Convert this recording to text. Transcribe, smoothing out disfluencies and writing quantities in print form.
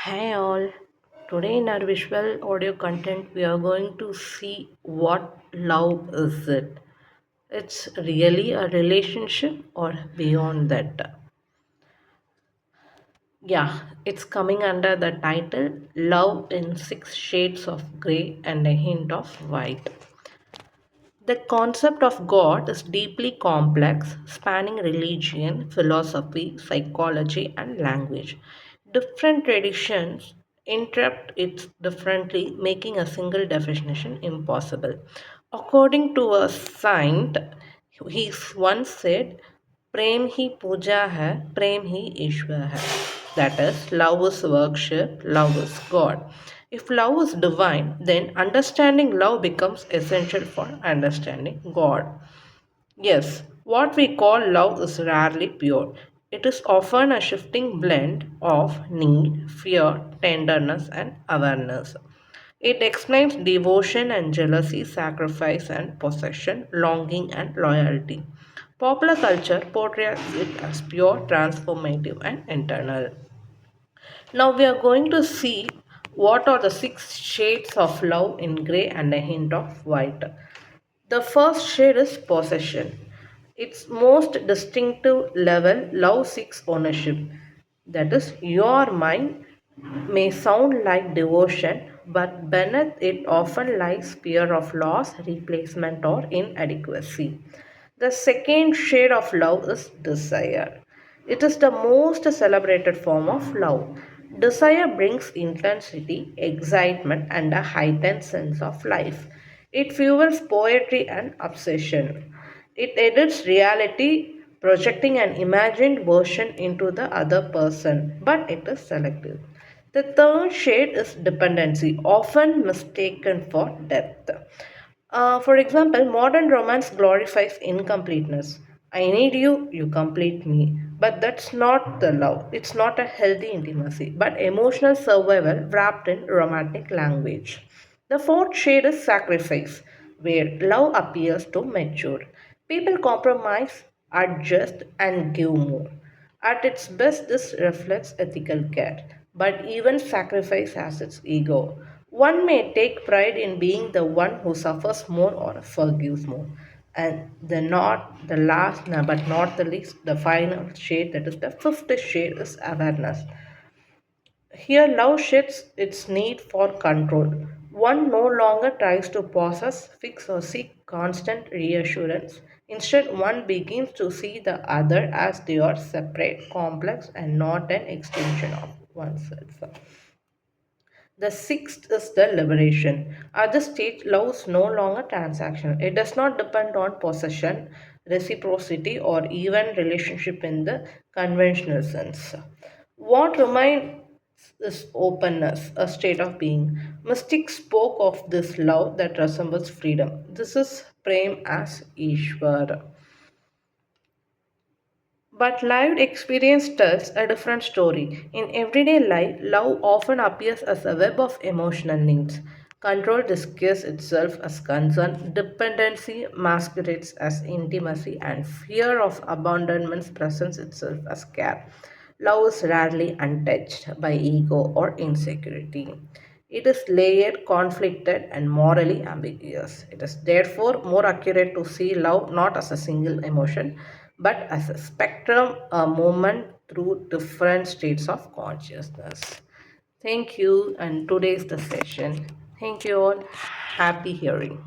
Hi all. Today in our visual audio content we are going to see what love is it. It's really a relationship or beyond that. Yeah, it's coming under the title Love in Six Shades of Grey and a Hint of White. The concept of God is deeply complex, spanning religion, philosophy, psychology, and language. Different traditions interpret it differently, making a single definition impossible. According to a saint, he once said, Prem hi puja hai, prem hi Ishwar hai. That is, love is worship, love is God. If love is divine, then understanding love becomes essential for understanding God. Yes, what we call love is rarely pure. It is often a shifting blend of need, fear, tenderness, and awareness. It explains devotion and jealousy, sacrifice and possession, longing and loyalty. Popular culture portrays it as pure, transformative, and internal. Now we are going to see what are the six shades of love in grey and a hint of white. The first shade is possession. Its most distinctive level, love seeks ownership. That is, your mind may sound like devotion, but beneath it often lies fear of loss, replacement, or inadequacy. The second shade of love is desire. It is the most celebrated form of love. Desire brings intensity, excitement, and a heightened sense of life. It fuels poetry and obsession. It edits reality, projecting an imagined version into the other person, but it is selective. The third shade is dependency, often mistaken for depth. For example, modern romance glorifies incompleteness. I need you, you complete me. But that's not the love. It's not a healthy intimacy, but emotional survival wrapped in romantic language. The fourth shade is sacrifice, where love appears to mature. People compromise, adjust, and give more. At its best, this reflects ethical care, but even sacrifice has its ego. One may take pride in being the one who suffers more or forgives more. And the last, but not the least, the final shade, that is the fifth shade, is awareness. Here, love sheds its need for control. One no longer tries to possess, fix, or seek constant reassurance. Instead, one begins to see the other as they are separate, complex, and not an extension of oneself. The sixth is the liberation. At this stage, love is no longer transactional. It does not depend on possession, reciprocity, or even relationship in the conventional sense. What remains is openness, a state of being. Mystics spoke of this love that resembles freedom. This is Prem as Ishvara. But lived experience tells a different story. In everyday life, love often appears as a web of emotional needs. Control disguises itself as concern, dependency masquerades as intimacy, and fear of abandonment presents itself as care. Love is rarely untouched by ego or insecurity. It is layered, conflicted, and morally ambiguous. It is therefore more accurate to see love not as a single emotion but as a spectrum, a movement through different states of consciousness. Thank you, and today's the session. Thank you all. Happy hearing.